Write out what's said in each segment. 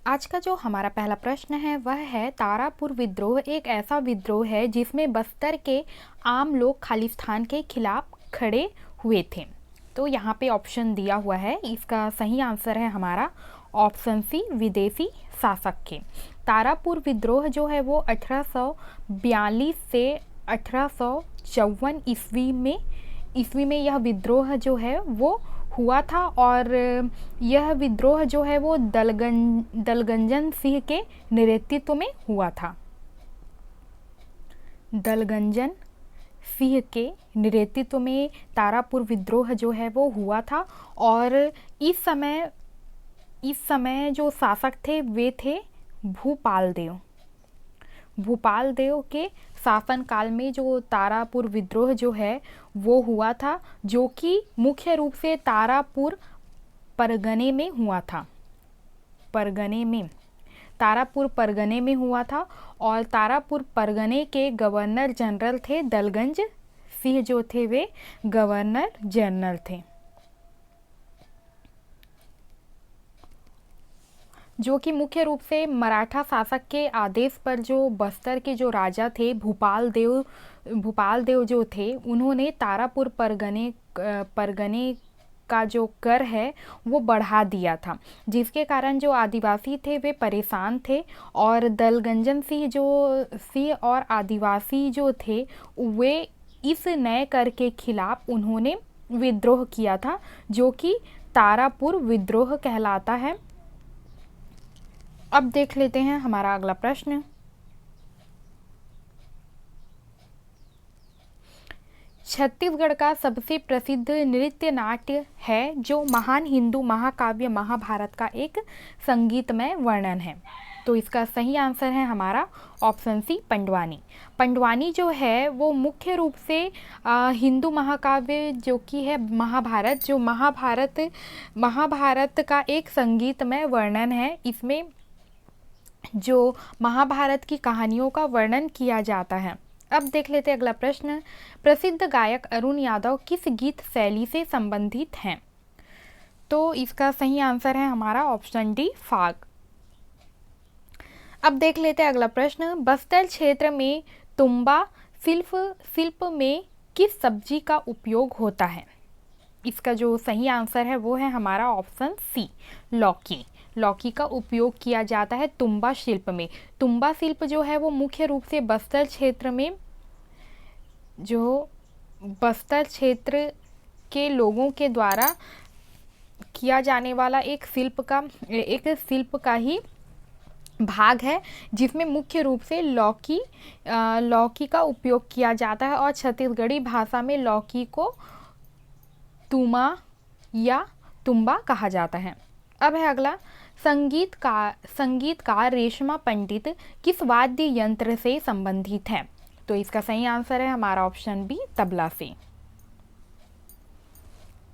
आज का जो हमारा पहला प्रश्न है वह है तारापुर विद्रोह एक ऐसा विद्रोह है जिसमें बस्तर के आम लोग खालिस्तान के खिलाफ खड़े हुए थे। तो यहाँ पे ऑप्शन दिया हुआ है, इसका सही आंसर है हमारा ऑप्शन सी, विदेशी शासक के। तारापुर विद्रोह जो है वो 1842 से 1854 ईस्वी में यह विद्रोह जो है वो हुआ था और यह विद्रोह जो है वो दलगंजन सिंह के नेतृत्व में हुआ था। दलगंजन सिंह के नेतृत्व में तारापुर विद्रोह जो है वो हुआ था और इस समय जो शासक थे वे थे भूपाल देव के शासन काल में जो तारापुर विद्रोह जो है वो हुआ था, जो कि मुख्य रूप से तारापुर परगने में हुआ था। तारापुर परगने में हुआ था और तारापुर परगने के गवर्नर जनरल थे दलगंज सिंह, जो थे वे गवर्नर जनरल थे, जो कि मुख्य रूप से मराठा शासक के आदेश पर जो बस्तर के जो राजा थे भूपाल देव जो थे, उन्होंने तारापुर परगने का जो कर है वो बढ़ा दिया था, जिसके कारण जो आदिवासी थे वे परेशान थे और दलगंजन सिंह और आदिवासी जो थे वे इस नए कर के खिलाफ उन्होंने विद्रोह किया था, जो कि तारापुर विद्रोह कहलाता है। अब देख लेते हैं हमारा अगला प्रश्न। छत्तीसगढ़ का सबसे प्रसिद्ध नृत्य नाट्य है जो महान हिंदू महाकाव्य महाभारत का एक संगीतमय वर्णन है। तो इसका सही आंसर है हमारा ऑप्शन सी, पंडवानी। पंडवानी जो है वो मुख्य रूप से हिंदू महाकाव्य जो कि है महाभारत, जो महाभारत का एक संगीतमय वर्णन है। इसमें जो महाभारत की कहानियों का वर्णन किया जाता है। अब देख लेते हैं अगला प्रश्न। प्रसिद्ध गायक अरुण यादव किस गीत शैली से संबंधित हैं? तो इसका सही आंसर है हमारा ऑप्शन डी, फाग। अब देख लेते हैं अगला प्रश्न। बस्तर क्षेत्र में तुम्बा शिल्प में किस सब्जी का उपयोग होता है? इसका जो सही आंसर है वो है हमारा ऑप्शन सी, लौकी का उपयोग किया जाता है तुम्बा शिल्प में। तुम्बा शिल्प जो है वो मुख्य रूप से बस्तर क्षेत्र के लोगों के द्वारा किया जाने वाला एक शिल्प का ही भाग है, जिसमें मुख्य रूप से लौकी का उपयोग किया जाता है और छत्तीसगढ़ी भाषा में लौकी को तुमा या तुम्बा कहा जाता है। अब है अगला। संगीतकार रेशमा पंडित किस वाद्य यंत्र से संबंधित है? तो इसका सही आंसर है हमारा ऑप्शन बी, तबला से।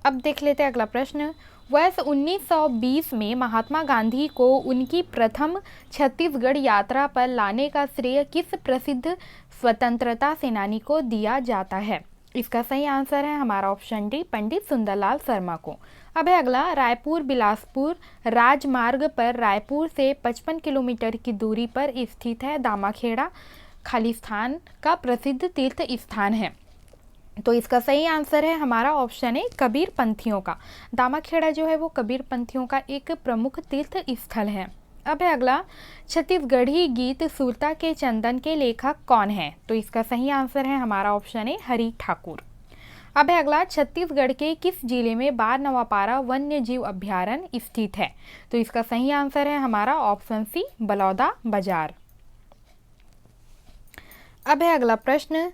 अब देख लेते हैं अगला प्रश्न। वर्ष 1920 में महात्मा गांधी को उनकी प्रथम छत्तीसगढ़ यात्रा पर लाने का श्रेय किस प्रसिद्ध स्वतंत्रता सेनानी को दिया जाता है? इसका सही आंसर है हमारा ऑप्शन डी, पंडित सुंदरलाल शर्मा को। अब है अगला। रायपुर बिलासपुर राजमार्ग पर रायपुर से 55 किलोमीटर की दूरी पर स्थित है दामाखेड़ा, खालिस्तान का प्रसिद्ध तीर्थ स्थान है। तो इसका सही आंसर है हमारा ऑप्शन ए, कबीर पंथियों का। दामाखेड़ा जो है वो कबीर पंथियों का एक प्रमुख तीर्थ स्थल है। अब है अगला। छत्तीसगढ़ी गीत सुरता के चंदन के लेखक कौन है? तो इसका सही आंसर है हमारा ऑप्शन ए, हरि ठाकुर। अब है अगला। छत्तीसगढ़ के किस जिले में बार नवापारा वन्य जीव अभ्यारण्य स्थित है? तो इसका सही आंसर है हमारा ऑप्शन सी, बलौदा बाजार। अब है अगला प्रश्न।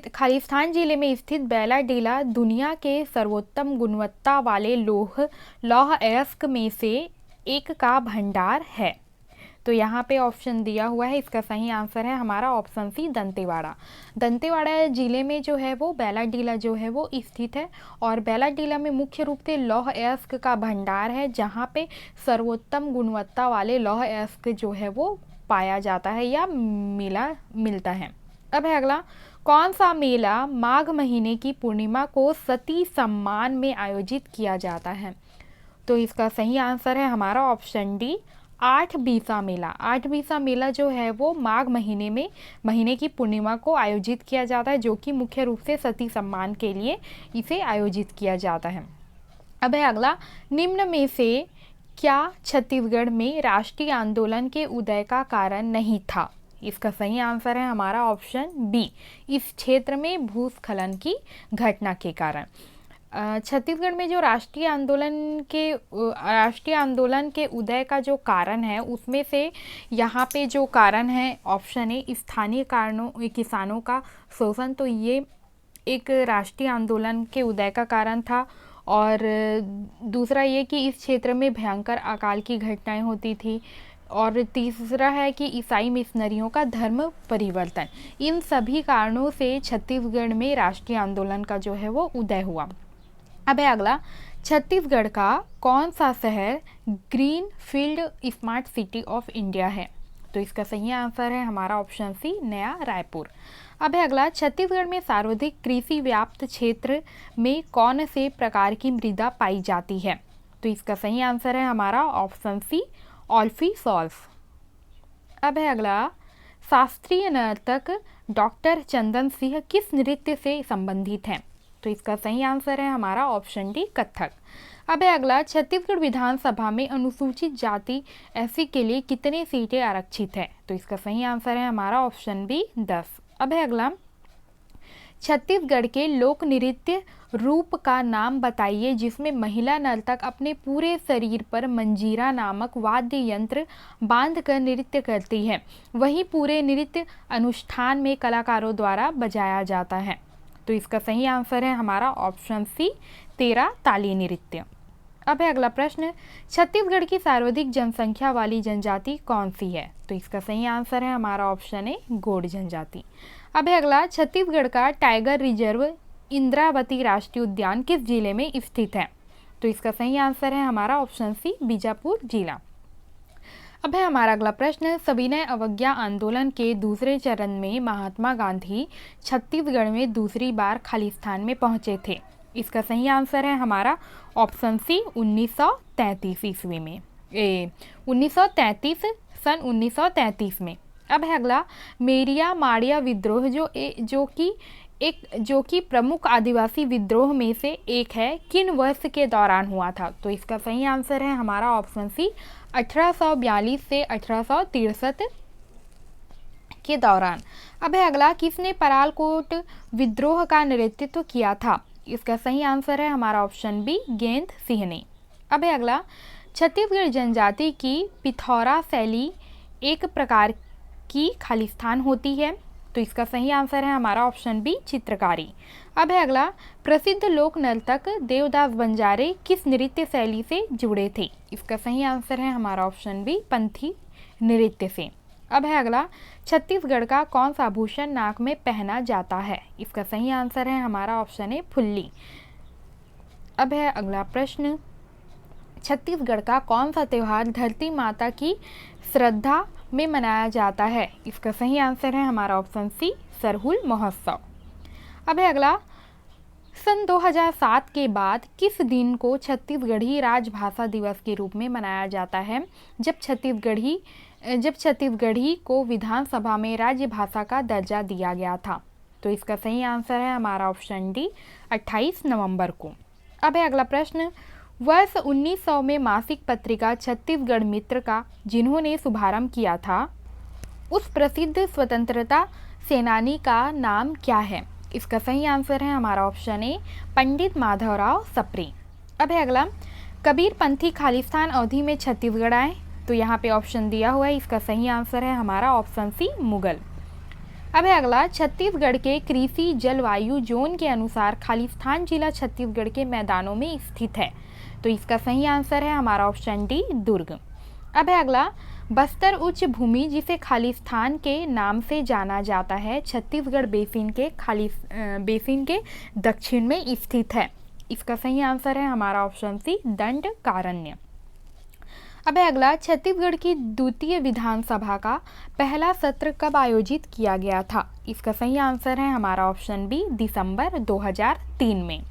खालिस्तान जिले में स्थित बैलाडीला दुनिया के सर्वोत्तम गुणवत्ता वाले लौह अयस्क में से एक का भंडार है। तो यहाँ पे ऑप्शन दिया हुआ है, इसका सही आंसर है हमारा ऑप्शन सी, दंतेवाड़ा जिले में जो है वो बैलाडीला जो है वो स्थित है और बैलाडीला में मुख्य रूप से लौह अयस्क का भंडार है, जहाँ पे सर्वोत्तम गुणवत्ता वाले लौह अयस्क जो है वो पाया जाता है या मिलता है। अब है अगला। कौन सा मेला माघ महीने की पूर्णिमा को सती सम्मान में आयोजित किया जाता है? तो इसका सही आंसर है हमारा ऑप्शन डी, आठ बीसा मेला। आठ बीसा मेला जो है वो माघ महीने की पूर्णिमा को आयोजित किया जाता है, जो कि मुख्य रूप से सती सम्मान के लिए इसे आयोजित किया जाता है। अब है अगला, निम्न में से क्या छत्तीसगढ़ में राष्ट्रीय आंदोलन के उदय का कारण नहीं था? इसका सही आंसर है हमारा ऑप्शन बी, इस क्षेत्र में भूस्खलन की घटना के कारण। छत्तीसगढ़ में जो राष्ट्रीय आंदोलन के उदय का जो कारण है, उसमें से यहाँ पे जो कारण है ऑप्शन ए, स्थानीय कारणों, किसानों का शोषण, तो ये एक राष्ट्रीय आंदोलन के उदय का कारण था। और दूसरा ये कि इस क्षेत्र में भयंकर अकाल की घटनाएं होती थी। और तीसरा है कि ईसाई मिशनरियों का धर्म परिवर्तन। इन सभी कारणों से छत्तीसगढ़ में राष्ट्रीय आंदोलन का जो है वो उदय हुआ। अब है अगला, छत्तीसगढ़ का कौन सा शहर green field smart city of India है? तो इसका सही आंसर है हमारा ऑप्शन सी, नया रायपुर। अब है अगला, छत्तीसगढ़ में सर्वाधिक कृषि व्याप्त क्षेत्र में कौन से प्रकार की मृदा पाई जाती है? तो इसका सही आंसर है हमारा ऑप्शन सी, ऑल्फी सॉल्फ। अब है अगला, शास्त्रीय नर्तक डॉक्टर चंदन सिंह किस नृत्य से संबंधित हैं? तो इसका सही आंसर है हमारा ऑप्शन डी, कथक। अब है अगला, छत्तीसगढ़ विधानसभा में अनुसूचित जाति एससी के लिए कितने सीटें आरक्षित है? तो इसका सही आंसर है हमारा ऑप्शन बी, 10। अब है अगला, छत्तीसगढ़ के लोक नृत्य रूप का नाम बताइए जिसमें महिला नर्तक अपने पूरे शरीर पर मंजीरा नामक वाद्य यंत्र बांधकर नृत्य करती है, वही पूरे नृत्य अनुष्ठान में कलाकारों द्वारा बजाया जाता है। तो इसका सही आंसर है हमारा ऑप्शन सी, तेरा ताली नृत्य। अब है अगला प्रश्न, छत्तीसगढ़ की सर्वाधिक जनसंख्या वाली जनजाति कौन सी है? तो इसका सही आंसर है हमारा ऑप्शन ए, गोंड जनजाति। अब है अगला, छत्तीसगढ़ का टाइगर रिजर्व इंद्रावती राष्ट्रीय उद्यान किस जिले में स्थित है? तो इसका सही आंसर है हमारा ऑप्शन सी, बीजापुर जिला। अब है हमारा अगला प्रश्न, सविनय अवज्ञा आंदोलन के दूसरे चरण में महात्मा गांधी छत्तीसगढ़ में दूसरी बार खालिस्तान में पहुंचे थे। इसका सही आंसर है हमारा ऑप्शन सी, 1933 ईस्वी में, 1933, सन 1933 में। अब है अगला, मेरिया माड़िया विद्रोह जो कि प्रमुख आदिवासी विद्रोह में से एक है, किन वर्ष के दौरान हुआ था? तो इसका सही आंसर है हमारा ऑप्शन सी, 1842 से 1863 के दौरान। अब है अगला, किसने परालकोट विद्रोह का नेतृत्व किया था? इसका सही आंसर है हमारा ऑप्शन बी, गेंद सिंह ने। अब है अगला, छत्तीसगढ़ जनजाति की पिथौरा शैली एक प्रकार की खालिस्तान होती है। तो इसका सही आंसर है हमारा ऑप्शन बी, चित्रकारी। अब है अगला, प्रसिद्ध लोक नर्तक देवदास बंजारे किस नृत्य शैली से जुड़े थे? इसका सही आंसर है हमारा ऑप्शन बी, पंथी नृत्य से। अब है अगला, छत्तीसगढ़ का कौन सा आभूषण नाक में पहना जाता है? इसका सही आंसर है हमारा ऑप्शन ए, फुल्ली। अब है अगला प्रश्न, छत्तीसगढ़ का कौन सा त्यौहार धरती माता की श्रद्धा में मनाया जाता है? इसका सही आंसर है हमारा ऑप्शन सी, सरहुल महोत्सव। अब है अगला, सन 2007 के बाद किस दिन को छत्तीसगढ़ी राजभाषा दिवस के रूप में मनाया जाता है, जब छत्तीसगढ़ी को विधानसभा में राज्य भाषा का दर्जा दिया गया था? तो इसका सही आंसर है हमारा ऑप्शन डी, 28 नवंबर को। अब है अगला प्रश्न, वर्ष 1900 में मासिक पत्रिका छत्तीसगढ़ मित्र का जिन्होंने शुभारंभ किया था, उस प्रसिद्ध स्वतंत्रता सेनानी का नाम क्या है? इसका सही आंसर है हमारा ऑप्शन ए, पंडित माधवराव सप्रे। अब है अगला, कबीरपंथी खालिस्तान अवधि में छत्तीसगढ़ आए? तो यहाँ पे ऑप्शन दिया हुआ है, इसका सही आंसर है हमारा ऑप्शन सी, मुगल। अब है अगला, छत्तीसगढ़ के कृषि जलवायु जोन के अनुसार खालिस्तान जिला छत्तीसगढ़ के मैदानों में स्थित है। तो इसका सही आंसर है हमारा ऑप्शन डी, दुर्ग। अब है अगला, बस्तर उच्च भूमि जिसे खालिस्तान के नाम से जाना जाता है, छत्तीसगढ़ बेसिन के दक्षिण में स्थित है। इसका सही आंसर है हमारा ऑप्शन सी, दंडकारण्य। अब है अगला, छत्तीसगढ़ की द्वितीय विधानसभा का पहला सत्र कब आयोजित किया गया था? इसका सही आंसर है हमारा ऑप्शन बी, दिसंबर 2003 में।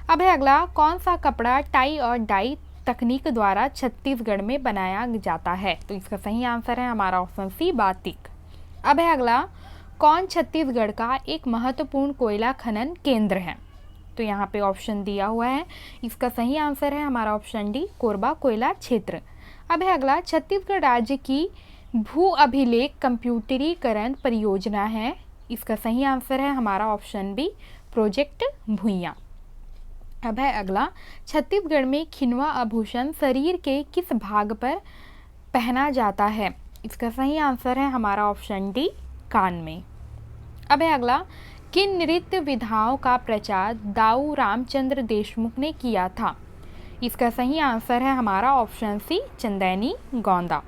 अब है अगला, कौन सा कपड़ा टाई और डाई तकनीक द्वारा छत्तीसगढ़ में बनाया जाता है? तो इसका सही आंसर है हमारा ऑप्शन सी, बातिक। अब है अगला, कौन छत्तीसगढ़ का एक महत्वपूर्ण कोयला खनन केंद्र है? तो यहाँ पे ऑप्शन दिया हुआ है, इसका सही आंसर है हमारा ऑप्शन डी, कोरबा कोयला क्षेत्र। अब है अगला, छत्तीसगढ़ राज्य की भू अभिलेख कंप्यूटरीकरण परियोजना है? इसका सही आंसर है हमारा ऑप्शन बी, प्रोजेक्ट भुइयां। अब है अगला, छत्तीसगढ़ में खिनवा आभूषण शरीर के किस भाग पर पहना जाता है? इसका सही आंसर है हमारा ऑप्शन डी, कान में। अब है अगला, किन नृत्य विधाओं का प्रचार दाऊ रामचंद्र देशमुख ने किया था? इसका सही आंसर है हमारा ऑप्शन सी, चंदेनी गोंदा,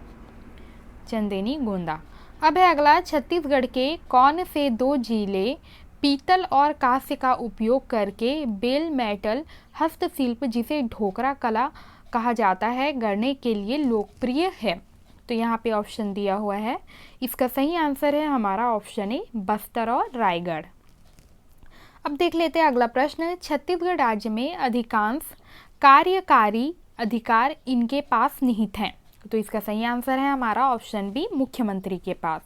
चंदेनी गोंदा। अब है अगला, छत्तीसगढ़ के कौन से दो जिले पीतल और कांस्य का उपयोग करके बेल मेटल हस्तशिल्प, जिसे ढोकरा कला कहा जाता है, गढ़ने के लिए लोकप्रिय है? तो यहाँ पे ऑप्शन दिया हुआ है, इसका सही आंसर है हमारा ऑप्शन ए, बस्तर और रायगढ़। अब देख लेते हैं अगला प्रश्न, छत्तीसगढ़ राज्य में अधिकांश कार्यकारी अधिकार इनके पास निहित हैं? तो इसका सही आंसर है हमारा ऑप्शन बी, मुख्यमंत्री के पास।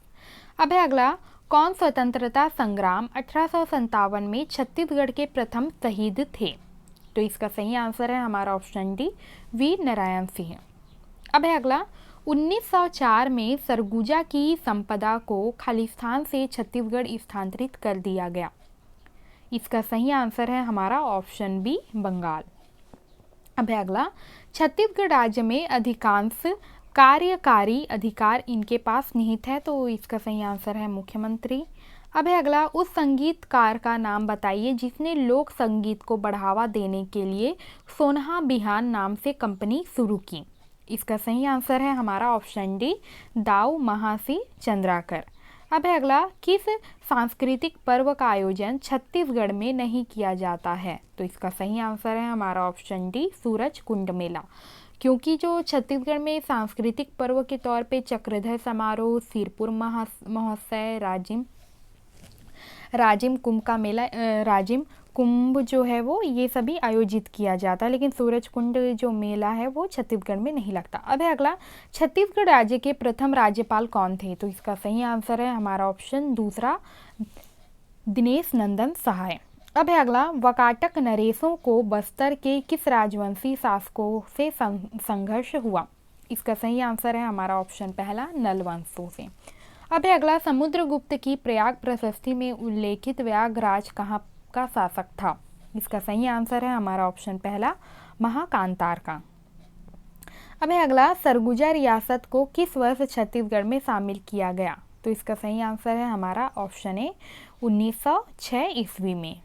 अब है अगला, कौन स्वतंत्रता संग्राम 1857 में छत्तीसगढ़ के प्रथम शहीद थे? तो इसका सही आंसर है हमारा ऑप्शन डी, वीर नारायण सिंह। अब है अगला, 1904 में सरगुजा की संपदा को खालिस्तान से छत्तीसगढ़ स्थानांतरित कर दिया गया? इसका सही आंसर है हमारा ऑप्शन बी, बंगाल। अब है अगला, छत्तीसगढ़ राज्य में अधिकांश कार्यकारी अधिकार इनके पास निहित है? तो इसका सही आंसर है मुख्यमंत्री। अब है अगला, उस संगीतकार का नाम बताइए जिसने लोक संगीत को बढ़ावा देने के लिए सोनहा बिहान नाम से कंपनी शुरू की? इसका सही आंसर है हमारा ऑप्शन डी, दाऊ महासी चंद्राकर। अब है अगला, किस सांस्कृतिक पर्व का आयोजन छत्तीसगढ़ में नहीं किया जाता है? तो इसका सही आंसर है हमारा ऑप्शन डी, सूरज कुंड मेला। क्योंकि जो छत्तीसगढ़ में सांस्कृतिक पर्व के तौर पे चक्रधर समारोह, सिरपुर महोत्सव, राजिम कुंभ का मेला, राजिम कुंभ जो है वो, ये सभी आयोजित किया जाता है, लेकिन सूरज कुंड जो मेला है वो छत्तीसगढ़ में नहीं लगता। अब है अगला, छत्तीसगढ़ राज्य के प्रथम राज्यपाल कौन थे? तो इसका सही आंसर है हमारा ऑप्शन दूसरा, दिनेश नंदन सहाय। अब है अगला, वाकाटक नरेशों को बस्तर के किस राजवंशी शासकों से संघर्ष हुआ? इसका सही आंसर है हमारा ऑप्शन पहला, नल वंशों से। अब है अगला, समुद्रगुप्त की प्रयाग प्रशस्ति में उल्लेखित व्याघ्रराज कहाँ का शासक था? इसका सही आंसर है हमारा ऑप्शन पहला, महाकांतार का। अब है अगला, सरगुजा रियासत को किस वर्ष छत्तीसगढ़ में शामिल किया गया? तो इसका सही आंसर है हमारा ऑप्शन ए, 1906 ईस्वी में।